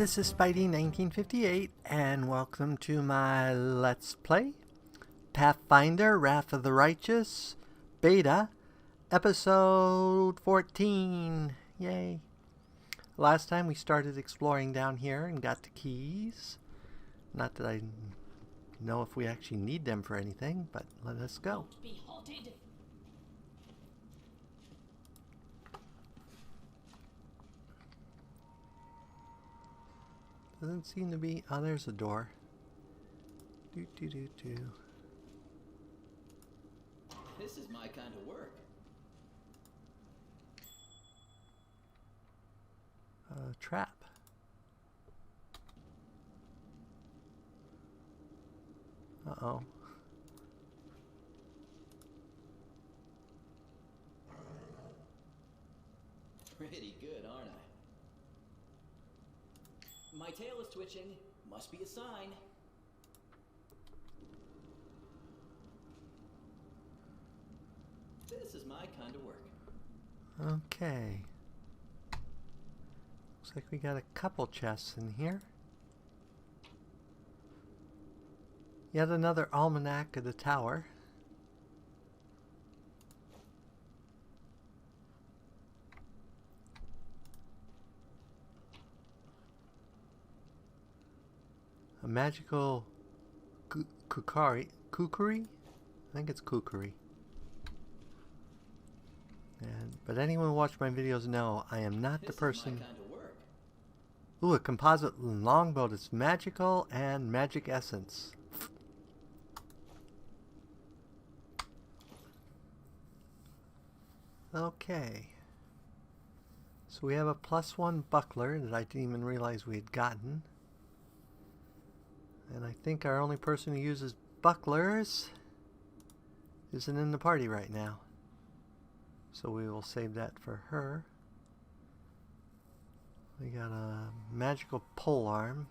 this is Spidey1958, and welcome to my Let's Play Pathfinder, Wrath of the Righteous, Beta, Episode 14. Yay. Last time we started exploring down here and got the keys. Not that I know if we actually need them for anything, but let us go. Be halted. Doesn't seem to be... Oh, there's a door. Do. This is my kind of work. Trap. Uh-oh. Pretty good, aren't I? My tail is twitching. Must be a sign. This is my kind of work. Okay. Looks like we got a couple chests in here. Yet another almanac of the tower. A magical kukari. I think it's kukri. But anyone who watched my videos know I am not the person. This is my kind of work. Ooh, a composite longbow that's magical and magic essence. Okay. So we have a +1 buckler that I didn't even realize we had gotten. And I think our only person who uses bucklers isn't in the party right now. So we will save that for her. We got a magical polearm.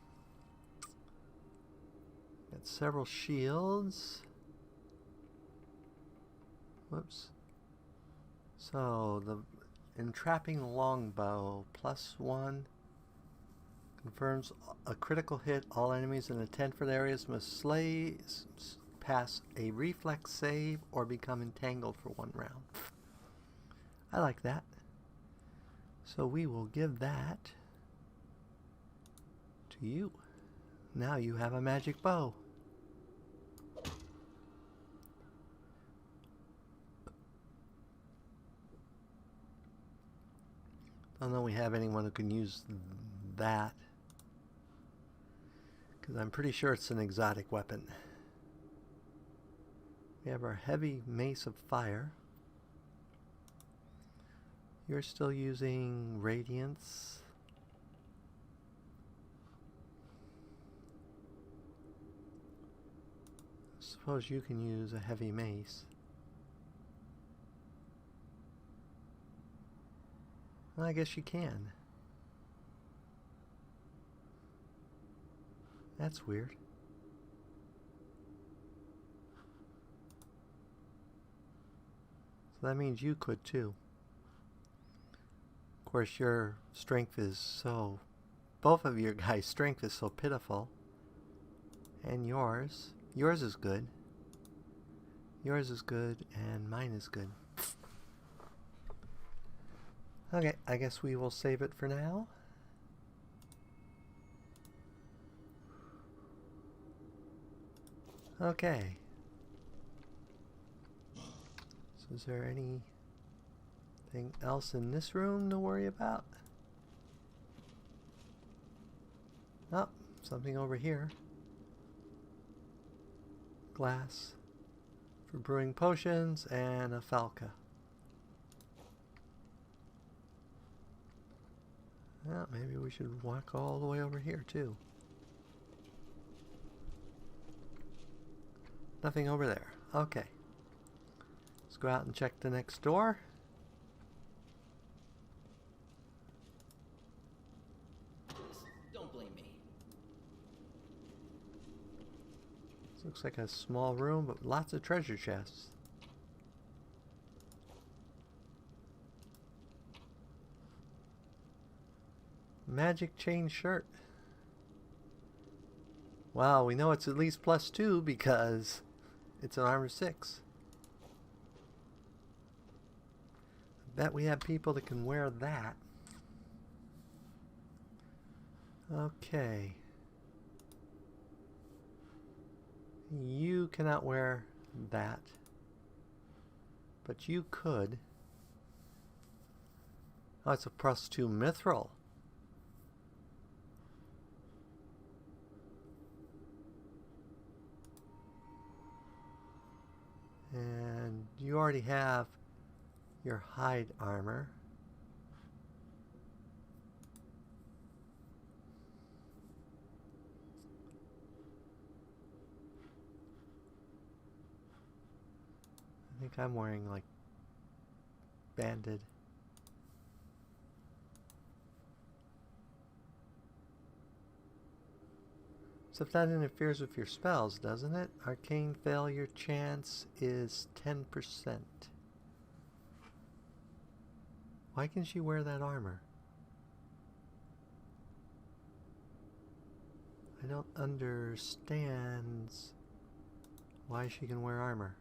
Got several shields. Whoops. So the entrapping longbow +1 confirms a critical hit. All enemies in the 10-foot areas must pass a reflex save or become entangled for 1 round. I like that. So we will give that to you. Now you have a magic bow. Don't know we have anyone who can use that, because I'm pretty sure it's an exotic weapon. We have our heavy mace of fire. You're still using radiance. Suppose you can use a heavy mace. Well, I guess you can. That's weird. So that means you could too. Of course, your strength is so... Both of your guys' strength is so pitiful. And yours. Yours is good. Yours is good, and mine is good. Okay, I guess we will save it for now. Okay. So is there anything else in this room to worry about? Oh, something over here. Glass for brewing potions and a falca. Well, maybe we should walk all the way over here too. Nothing over there. Okay. Let's go out and check the next door. Don't blame me. This looks like a small room, but lots of treasure chests. Magic chain shirt. Well, we know it's at least +2 because it's an armor 6. I bet we have people that can wear that. Okay. You cannot wear that. But you could. Oh, it's a +2 mithril. And you already have your hide armor. I think I'm wearing like banded. Except that interferes with your spells, doesn't it? Arcane failure chance is 10%. Why can she wear that armor? I don't understand why she can wear armor.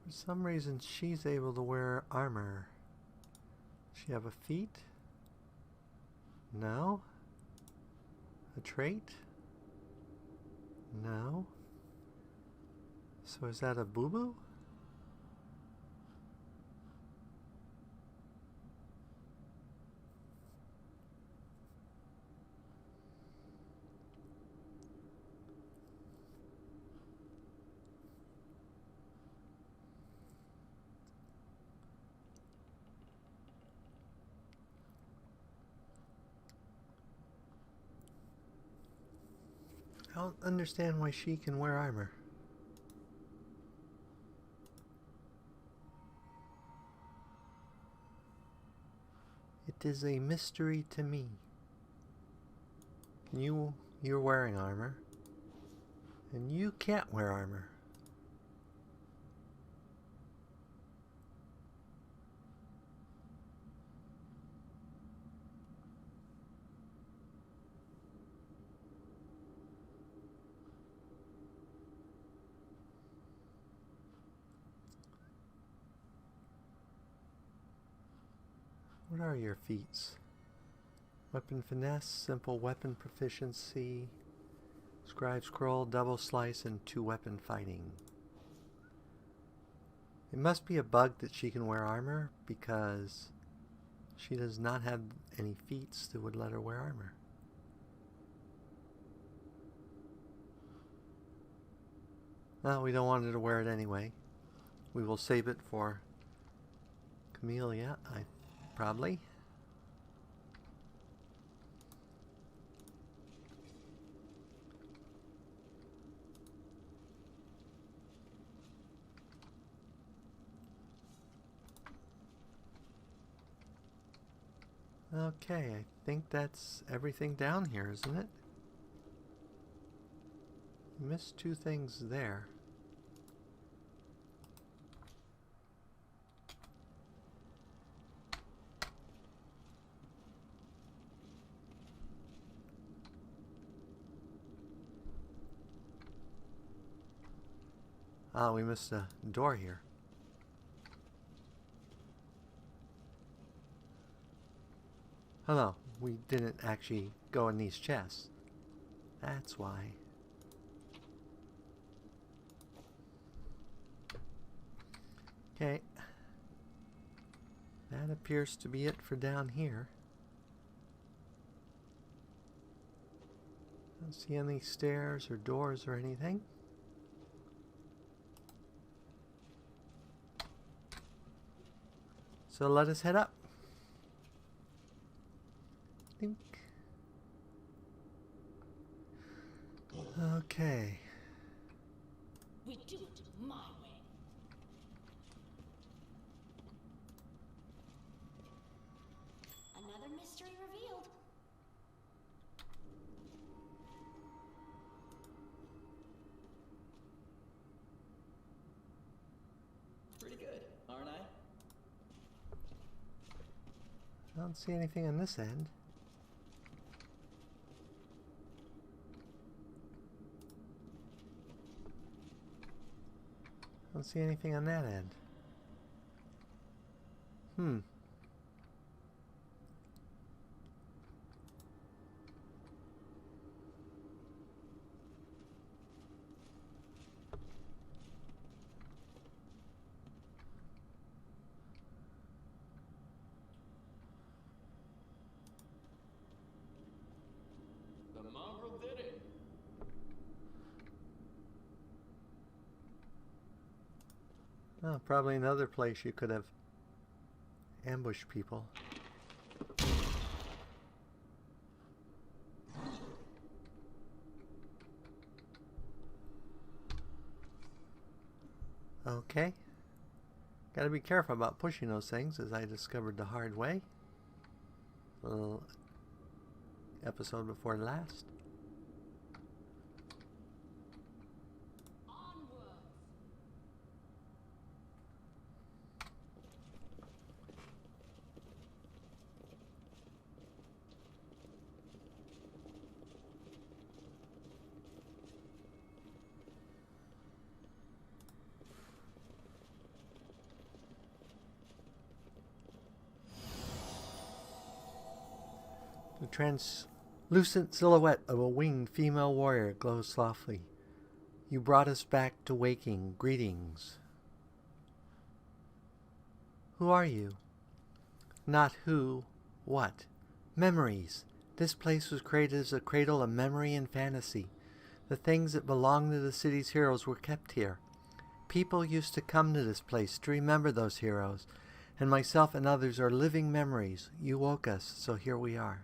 For some reason, she's able to wear armor. Does she have a feat? No. A trait? No. So is that a boo-boo? I don't understand why she can wear armor. It is a mystery to me. You're wearing armor. And you can't wear armor. What are your feats? Weapon finesse, simple weapon proficiency, scribe scroll, double slice, and 2-weapon fighting. It must be a bug that she can wear armor because she does not have any feats that would let her wear armor. Well, we don't want her to wear it anyway. We will save it for Camellia, probably. Okay, I think that's everything down here, isn't it? You missed 2 things there. Ah, we missed a door here. Oh no, we didn't actually go in these chests. That's why. Okay. That appears to be it for down here. Don't see any stairs or doors or anything. So let us head up. Think. Okay. We do it my way. Another mystery revealed. Pretty good, aren't I? I don't see anything on this end. I don't see anything on that end. The mongrel did it. Oh, probably another place you could have ambushed people. Okay. Gotta be careful about pushing those things, as I discovered the hard way. A little episode before last. Onwards. The translucent silhouette of a winged female warrior glows softly. You brought us back to waking. Greetings. Who are you? Not who, what? Memories. This place was created as a cradle of memory and fantasy. The things that belonged to the city's heroes were kept here. People used to come to this place to remember those heroes, and myself and others are living memories. You woke us, so here we are.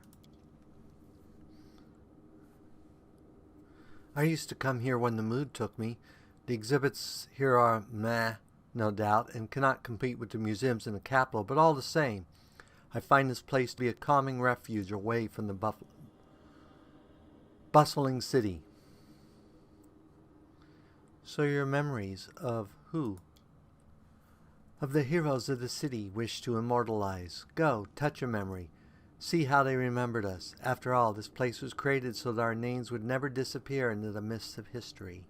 I used to come here when the mood took me. The exhibits here are meh, no doubt, and cannot compete with the museums in the capital, but all the same, I find this place to be a calming refuge away from the bustling city. So your memories of who? Of the heroes of the city wish to immortalize. Go, touch a memory. See how they remembered us. After all, this place was created so that our names would never disappear into the mists of history.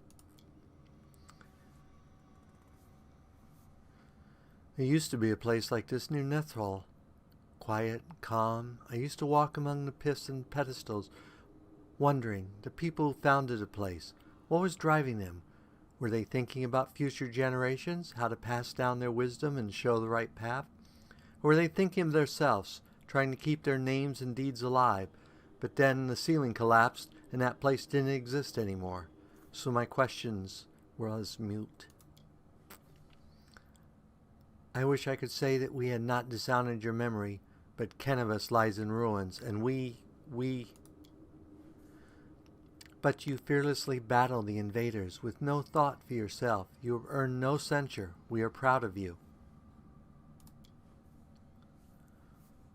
There used to be a place like this near Nethal. Quiet, calm. I used to walk among the pits and pedestals, wondering, the people who founded the place, what was driving them? Were they thinking about future generations, how to pass down their wisdom and show the right path? Or were they thinking of themselves, trying to keep their names and deeds alive? But then the ceiling collapsed and that place didn't exist anymore. So my questions were as mute. I wish I could say that we had not dishonored your memory, but Kennevis lies in ruins, and But you fearlessly battle the invaders with no thought for yourself. You have earned no censure. We are proud of you.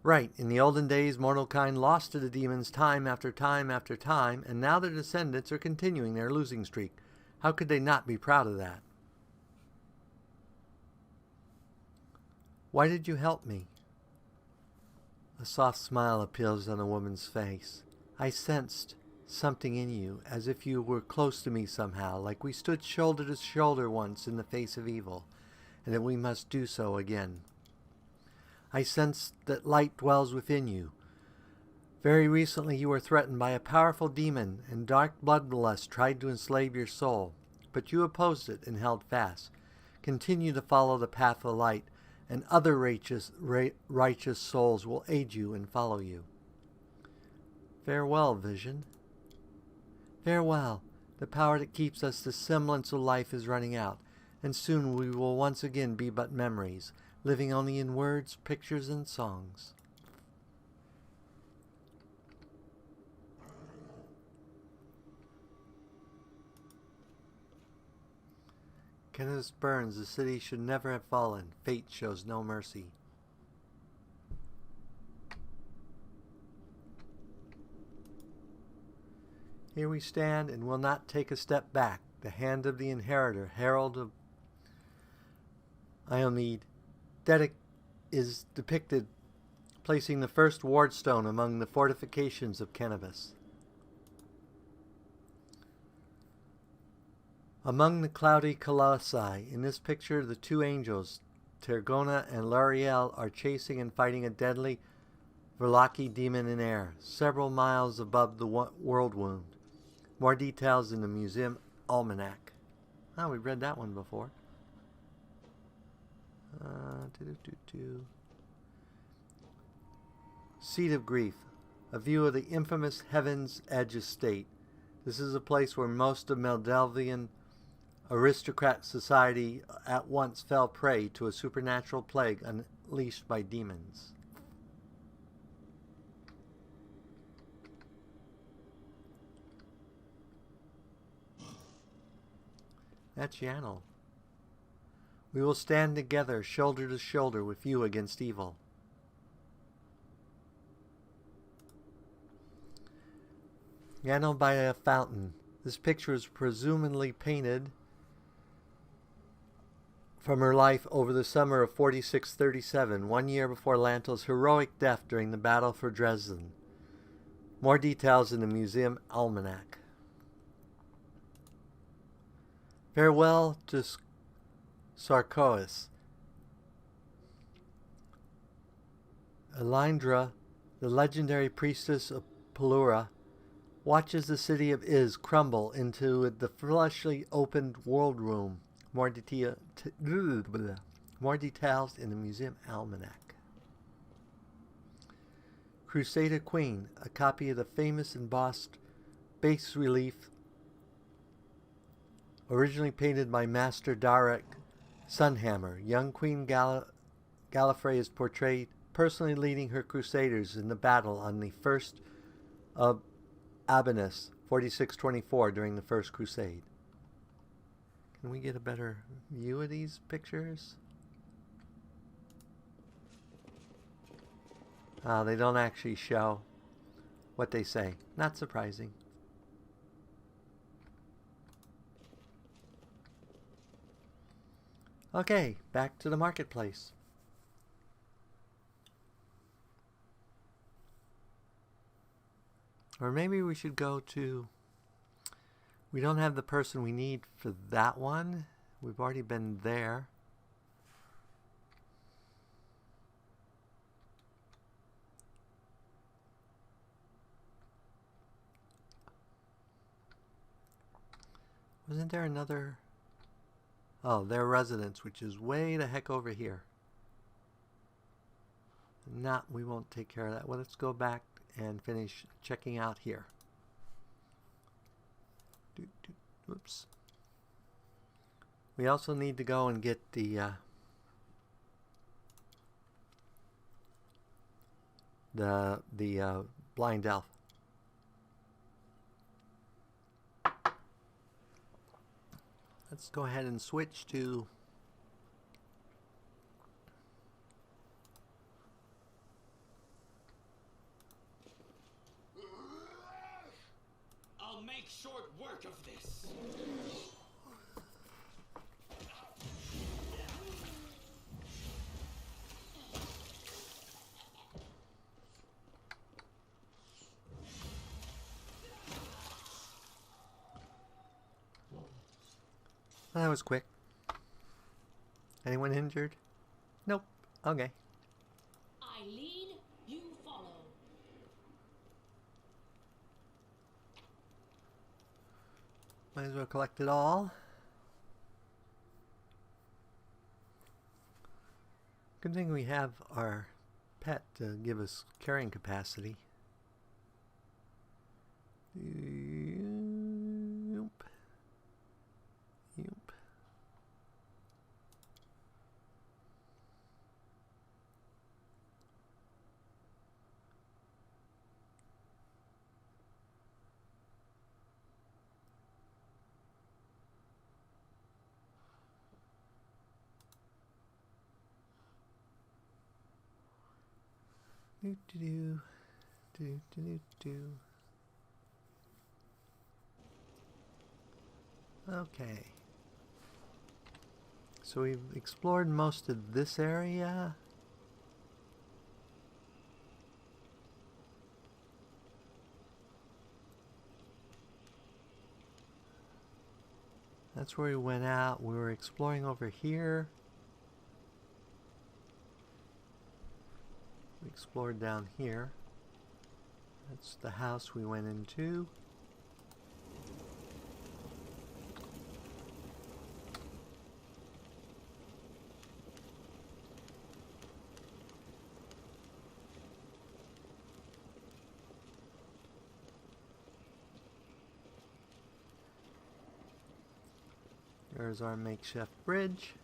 Right, in the olden days, mortal kind lost to the demons time after time after time, and now their descendants are continuing their losing streak. How could they not be proud of that? Why did you help me? A soft smile appears on a woman's face. I sensed something in you, as if you were close to me somehow, like we stood shoulder to shoulder once in the face of evil, and that we must do so again. I sense that light dwells within you. Very recently you were threatened by a powerful demon, and dark bloodlust tried to enslave your soul, but you opposed it and held fast. Continue to follow the path of light, and other righteous souls will aid you and follow you. Farewell, vision. Farewell. The power that keeps us the semblance of life is running out, and soon we will once again be but memories, living only in words, pictures, and songs. Kenneth Burns, the city should never have fallen. Fate shows no mercy. Here we stand and will not take a step back. The hand of the inheritor, herald of Iomead, is depicted placing the first wardstone among the fortifications of Cannabis. Among the cloudy colossi, in this picture, the two angels, Tergona and Lariel, are chasing and fighting a deadly Verlaki demon in air, several miles above the world wound. More details in the museum almanac. Oh, we've read that one before. Seat of Grief. A view of the infamous Heaven's Edge estate. This is a place where most of Meldelvian aristocrat society at once fell prey to a supernatural plague unleashed by demons. That's Yanel. We will stand together, shoulder to shoulder, with you against evil. Yanel by a fountain. This picture is presumably painted from her life over the summer of 4637, 1 year before Lantel's heroic death during the battle for Dresden. More details in the museum almanac. Farewell to Sarkois. Elindra, the legendary priestess of Pelura, watches the city of Iz crumble into the fleshly opened world room. More details in the museum almanac. Crusader Queen, a copy of the famous embossed bas relief originally painted by Master Darek Sunhammer. Young Queen Gallifrey is portrayed personally leading her crusaders in the battle on the 1st of Abanus, 4624, during the First Crusade. Can we get a better view of these pictures? They don't actually show what they say. Not surprising. Okay, back to the marketplace. Or maybe we should go to... We don't have the person we need for that one. We've already been there. Wasn't there another... Oh, their residence, which is way the heck over here. We won't take care of that. Well, let's go back and finish checking out here. Whoops. We also need to go and get the blind elf. Let's go ahead and switch to I'll make short work of this. That was quick. Anyone injured? Nope. Okay. I lead, you follow. Might as well collect it all. Good thing we have our pet to give us carrying capacity. Yoop. Yoop. Do do do do do do do. Okay. So we've explored most of this area. That's where we went out. We were exploring over here. We explored down here. That's the house we went into. There's our makeshift bridge.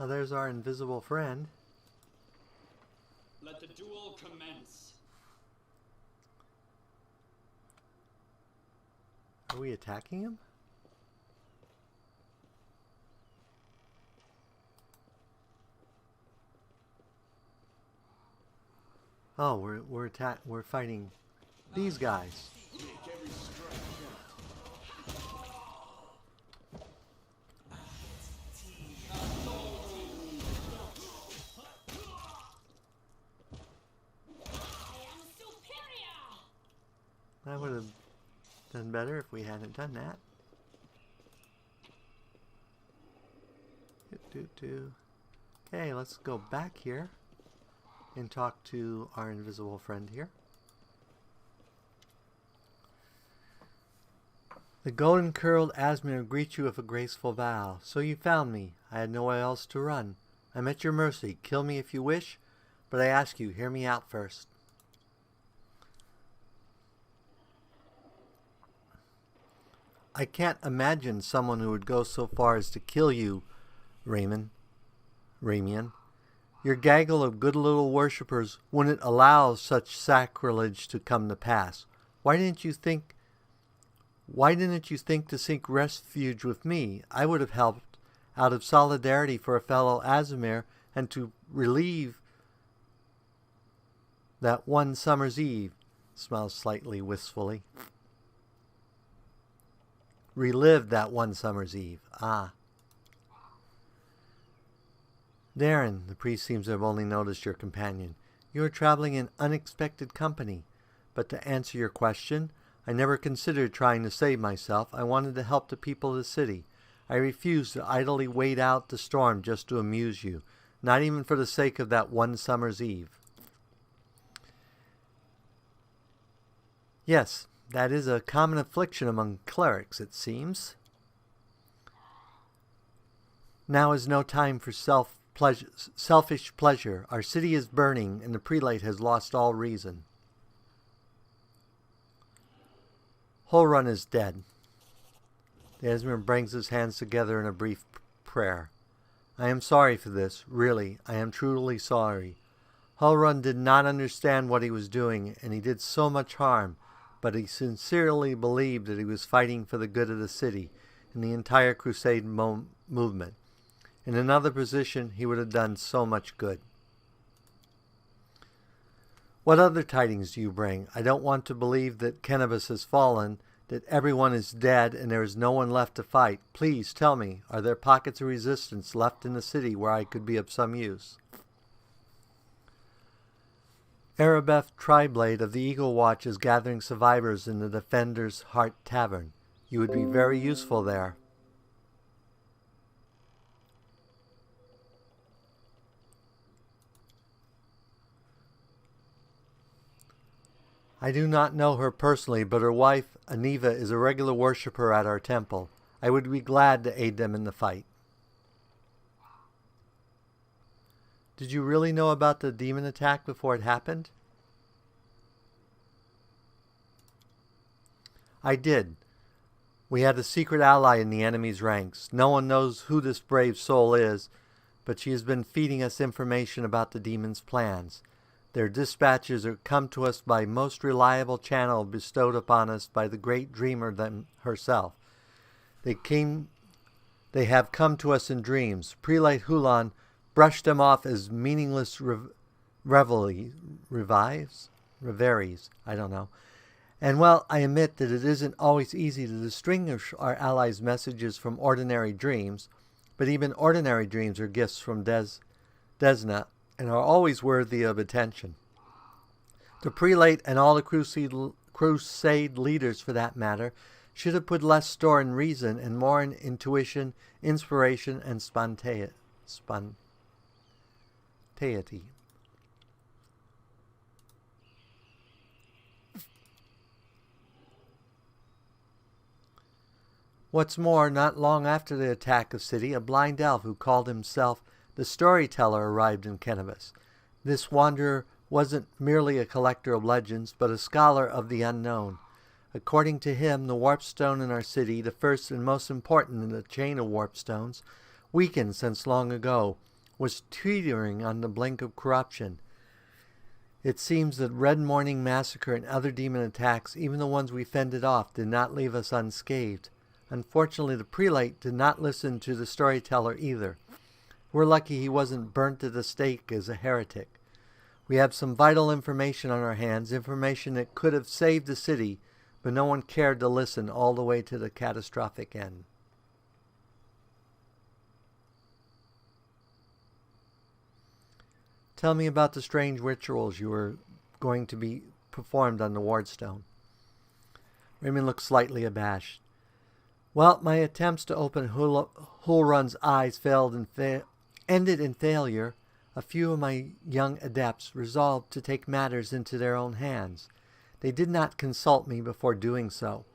Oh, there's our invisible friend. Let the duel commence. Are we attacking him? Oh, we're fighting these guys. Make every strike count. I am superior! I would have done better if we hadn't done that. Okay, let's go back here and talk to our invisible friend here. The golden-curled Asmir greets you with a graceful bow. So you found me. I had nowhere else to run. I'm at your mercy. Kill me if you wish, but I ask you, hear me out first. I can't imagine someone who would go so far as to kill you, Ramian. Your gaggle of good little worshippers wouldn't allow such sacrilege to come to pass. Why didn't you think to seek refuge with me? I would have helped out of solidarity for a fellow Aasimar and to relieve that one summer's eve. Smiles slightly wistfully. Relive that one summer's eve. Ah. Darren, the priest seems to have only noticed your companion. You are traveling in unexpected company. But to answer your question, I never considered trying to save myself. I wanted to help the people of the city. I refused to idly wait out the storm just to amuse you, not even for the sake of that one summer's eve. Yes, that is a common affliction among clerics, it seems. Now is no time for selfish pleasure. Our city is burning, and the prelate has lost all reason. Holrun is dead. The Aasimar brings his hands together in a brief prayer. I am sorry for this. Really, I am truly sorry. Holrun did not understand what he was doing, and he did so much harm, but he sincerely believed that he was fighting for the good of the city and the entire crusade movement. In another position, he would have done so much good. What other tidings do you bring? I don't want to believe that Kenabus has fallen, that everyone is dead and there is no one left to fight. Please tell me, are there pockets of resistance left in the city where I could be of some use? Arabeth Triblade of the Eagle Watch is gathering survivors in the Defender's Heart Tavern. You would be very useful there. I do not know her personally, but her wife, Aniva, is a regular worshiper at our temple. I would be glad to aid them in the fight. Did you really know about the demon attack before it happened? I did. We had a secret ally in the enemy's ranks. No one knows who this brave soul is, but she has been feeding us information about the demon's plans. Their dispatches are come to us by most reliable channel bestowed upon us by the great dreamer herself. They have come to us in dreams. Prelate Hulan brushed them off as meaningless reveries. I don't know. And well, I admit that it isn't always easy to distinguish our allies' messages from ordinary dreams, but even ordinary dreams are gifts from Desna and are always worthy of attention. The prelate and all the crusade leaders, for that matter, should have put less store in reason and more in intuition, inspiration, and spontaneity. What's more, not long after the attack of City, a blind elf who called himself the Storyteller arrived in Kennevis. This wanderer wasn't merely a collector of legends, but a scholar of the unknown. According to him, the warpstone in our city, the first and most important in the chain of warpstones, weakened since long ago, was teetering on the brink of corruption. It seems that Red Morning Massacre and other demon attacks, even the ones we fended off, did not leave us unscathed. Unfortunately, the prelate did not listen to the storyteller either. We're lucky he wasn't burnt at the stake as a heretic. We have some vital information on our hands, information that could have saved the city, but no one cared to listen all the way to the catastrophic end. Tell me about the strange rituals you were going to be performed on the wardstone. Raymond looked slightly abashed. Well, my attempts to open Hulrun's eyes ended in failure. A few of my young adepts resolved to take matters into their own hands. They did not consult me before doing so,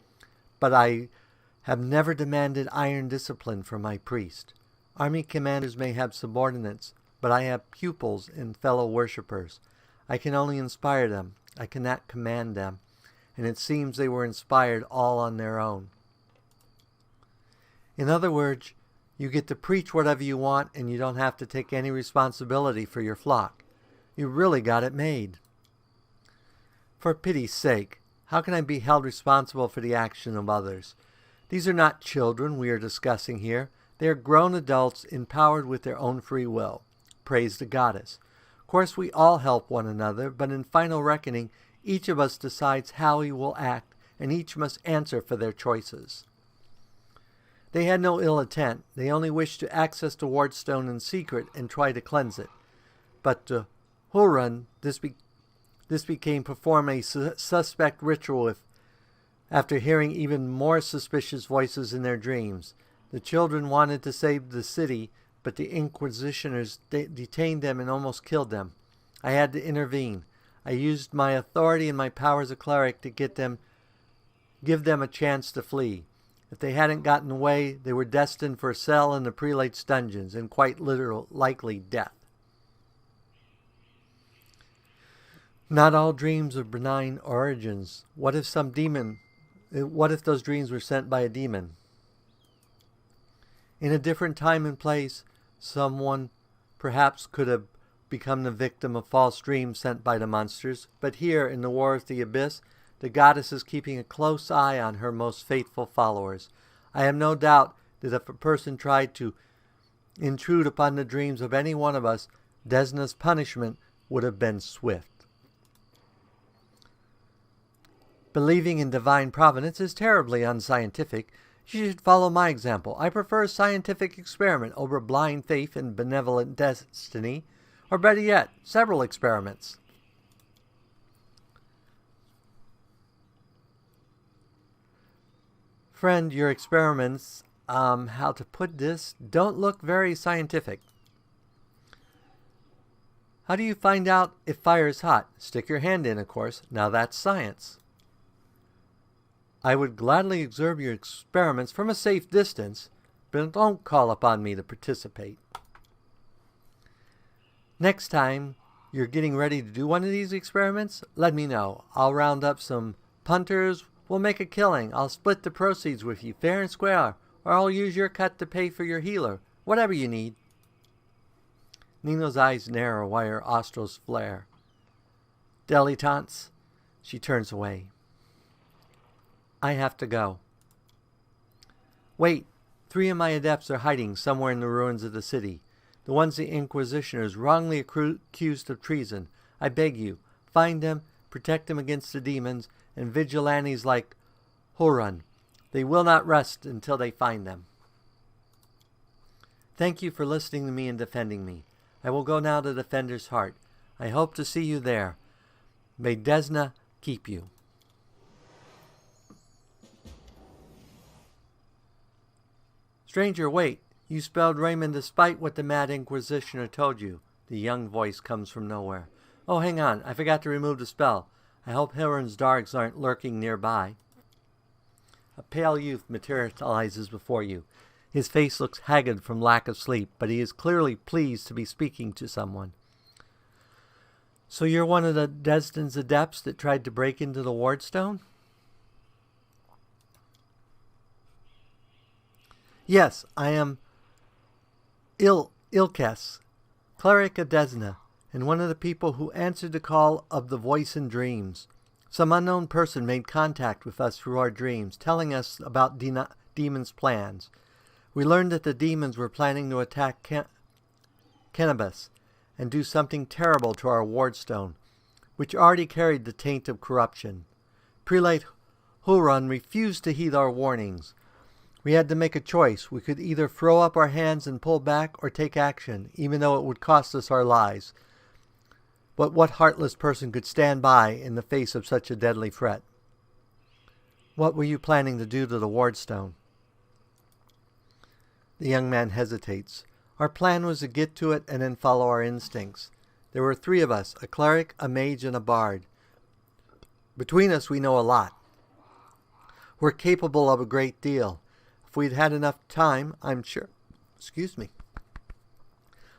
but I have never demanded iron discipline from my priest. Army commanders may have subordinates, but I have pupils and fellow worshippers. I can only inspire them. I cannot command them, and it seems they were inspired all on their own. In other words, you get to preach whatever you want and you don't have to take any responsibility for your flock. You really got it made. For pity's sake, how can I be held responsible for the action of others? These are not children we are discussing here. They are grown adults empowered with their own free will. Praise the goddess. Of course, we all help one another, but in final reckoning, each of us decides how he will act, and each must answer for their choices. They had no ill intent. They only wished to access the wardstone in secret and try to cleanse it. But to Hulrun, this became perform a suspect ritual after hearing even more suspicious voices in their dreams. The children wanted to save the city, but the Inquisitioners detained them and almost killed them. I had to intervene. I used my authority and my power as a cleric to give them a chance to flee. If they hadn't gotten away, they were destined for a cell in the prelate's dungeons, and quite likely death. Not all dreams are benign origins. What if those dreams were sent by a demon? In a different time and place, someone perhaps could have become the victim of false dreams sent by the monsters, but here, in the War of the Abyss, the goddess is keeping a close eye on her most faithful followers. I have no doubt that if a person tried to intrude upon the dreams of any one of us, Desna's punishment would have been swift. Believing in divine providence is terribly unscientific. You should follow my example. I prefer scientific experiment over blind faith in benevolent destiny, or better yet, several experiments. Friend, your experiments, how to put this, don't look very scientific. How do you find out if fire is hot? Stick your hand in, of course. Now that's science. I would gladly observe your experiments from a safe distance, but don't call upon me to participate. Next time you're getting ready to do one of these experiments, let me know. I'll round up some punters. We'll make a killing. I'll split the proceeds with you fair and square, or I'll use your cut to pay for your healer. Whatever you need. Nino's eyes narrow while her nostrils flare. Dilettantes. She turns away. I have to go. Wait. 3 of my adepts are hiding somewhere in the ruins of the city. The ones the Inquisitioners wrongly accused of treason. I beg you, find them, protect them against the demons, and vigilantes like Horan. They will not rest until they find them. Thank you for listening to me and defending me. I will go now to Defender's Heart. I hope to see you there. May Desna keep you. Stranger, wait. You spelled Raymond despite what the Mad Inquisitioner told you. The young voice comes from nowhere. Oh, hang on. I forgot to remove the spell. I hope Hiran's dogs aren't lurking nearby. A pale youth materializes before you. His face looks haggard from lack of sleep, but he is clearly pleased to be speaking to someone. So you're one of the Destin's adepts that tried to break into the Wardstone? Yes, I am Ilkes, cleric of Desna, and one of the people who answered the call of the voice in dreams. Some unknown person made contact with us through our dreams, telling us about demons' plans. We learned that the demons were planning to attack Cannabis and do something terrible to our Wardstone, which already carried the taint of corruption. Prelate Huron refused to heed our warnings. We had to make a choice. We could either throw up our hands and pull back or take action, even though it would cost us our lives. But what heartless person could stand by in the face of such a deadly threat? What were you planning to do to the Wardstone? The young man hesitates. Our plan was to get to it and then follow our instincts. There were 3 of us, a cleric, a mage, and a bard. Between us, we know a lot. We're capable of a great deal. If we'd had enough time, I'm sure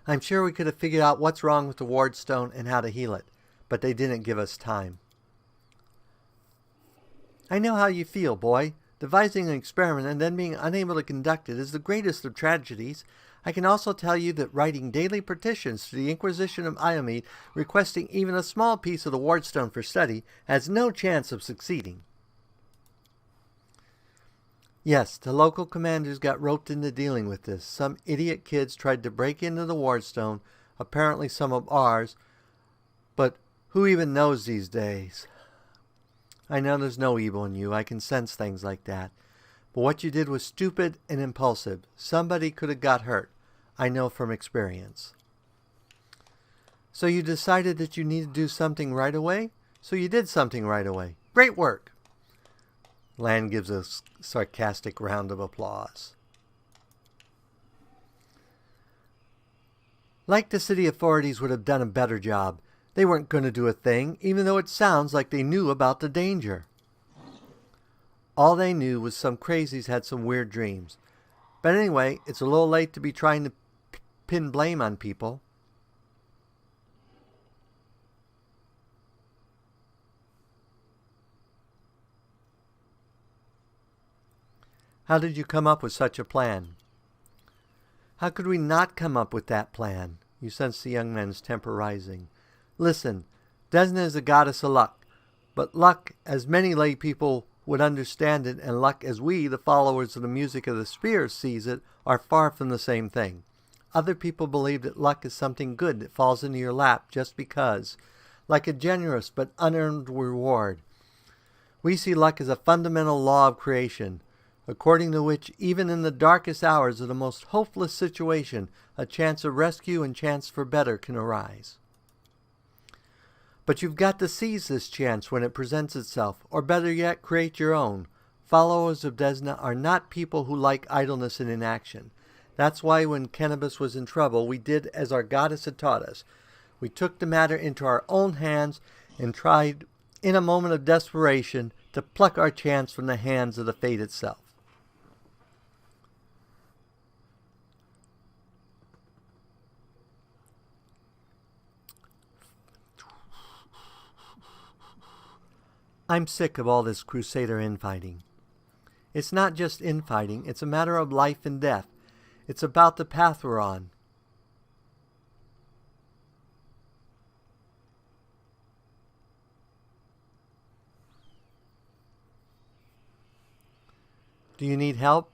we could have figured out what's wrong with the Wardstone and how to heal it, but they didn't give us time. I know how you feel, boy. Devising an experiment and then being unable to conduct it is the greatest of tragedies. I can also tell you that writing daily petitions to the Inquisition of Iomede, requesting even a small piece of the Wardstone for study, has no chance of succeeding. Yes, the local commanders got roped into dealing with this. Some idiot kids tried to break into the Wardstone, apparently some of ours, but who even knows these days? I know there's no evil in you. I can sense things like that. But what you did was stupid and impulsive. Somebody could have got hurt. I know from experience. So you decided that you needed to do something right away? So you did something right away. Great work. Land gives a sarcastic round of applause. Like the city authorities would have done a better job. They weren't going to do a thing, even though it sounds like they knew about the danger. All they knew was some crazies had some weird dreams. But anyway, it's a little late to be trying to pin blame on people. How did you come up with such a plan? How could we not come up with that plan? You sense the young man's temper rising. Listen, Desna is a goddess of luck, but luck, as many lay people would understand it, and luck as we, the followers of the music of the spear, sees it, are far from the same thing. Other people believe that luck is something good that falls into your lap just because, like a generous but unearned reward. We see luck as a fundamental law of creation, according to which even in the darkest hours of the most hopeless situation, a chance of rescue and chance for better can arise. But you've got to seize this chance when it presents itself, or better yet, create your own. Followers of Desna are not people who like idleness and inaction. That's why when Cannabis was in trouble, we did as our goddess had taught us. We took the matter into our own hands and tried, in a moment of desperation, to pluck our chance from the hands of the fate itself. I'm sick of all this Crusader infighting. It's not just infighting, it's a matter of life and death. It's about the path we're on. Do you need help?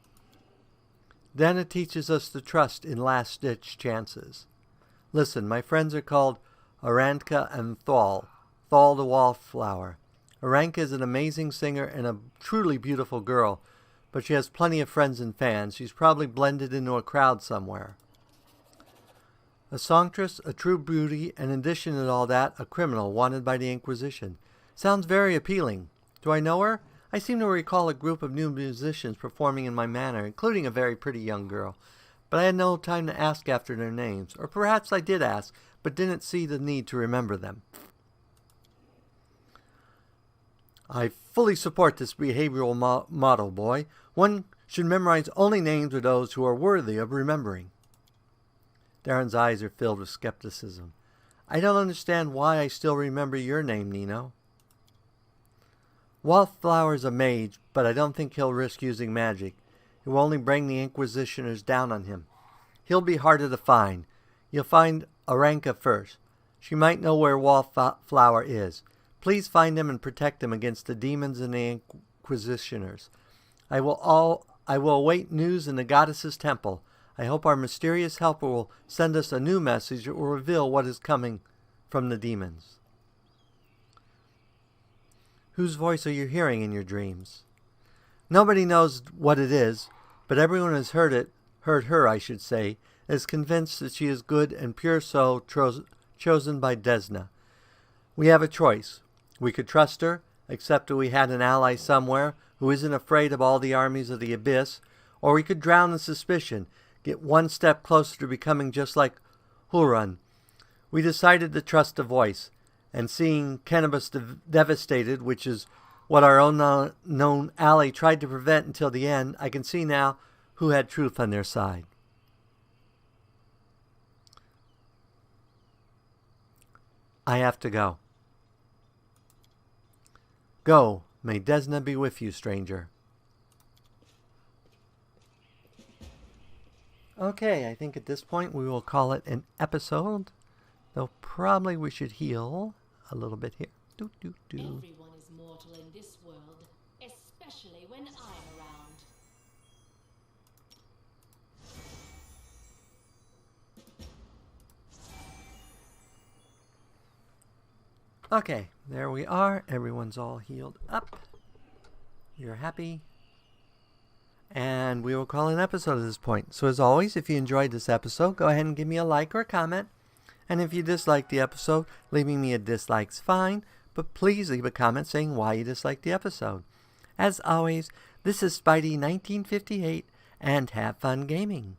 Then it teaches us to trust in last-ditch chances. Listen, my friends are called Aranka and Thal the Wallflower. Aranka is an amazing singer and a truly beautiful girl, but she has plenty of friends and fans. She's probably blended into a crowd somewhere. A songstress, a true beauty, and in addition to all that, a criminal wanted by the Inquisition. Sounds very appealing. Do I know her? I seem to recall a group of new musicians performing in my manor, including a very pretty young girl, but I had no time to ask after their names, or perhaps I did ask, but didn't see the need to remember them. I fully support this behavioral model, boy. One should memorize only names of those who are worthy of remembering. Darren's eyes are filled with skepticism. I don't understand why I still remember your name, Nino. Wallflower's a mage, but I don't think he'll risk using magic. It will only bring the Inquisitioners down on him. He'll be harder to find. You'll find Aranka first. She might know where Wallflower is. Please find him and protect him against the demons and the Inquisitioners. I will await news in the goddess's temple. I hope our mysterious helper will send us a new message that will reveal what is coming from the demons. Whose voice are you hearing in your dreams? Nobody knows what it is, but everyone has heard her, I should say, is convinced that she is good and pure soul chosen by Desna. We have a choice. We could trust her, accept that we had an ally somewhere who isn't afraid of all the armies of the abyss, or we could drown in suspicion, get one step closer to becoming just like Huron. We decided to trust the voice, and seeing Cannabis devastated, which is what our own known ally tried to prevent until the end, I can see now who had truth on their side. I have to go. Go. May Desna be with you, stranger. Okay, I think at this point we will call it an episode. Though probably we should heal a little bit here. Everyone is mortal in this world, especially when I'm around. Okay, there we are. Everyone's all healed up. You're happy. And we will call it an episode at this point. So as always, if you enjoyed this episode, go ahead and give me a like or a comment. And if you dislike the episode, leaving me a dislike's fine, but please leave a comment saying why you disliked the episode. As always, this is Spidey 1958, and have fun gaming.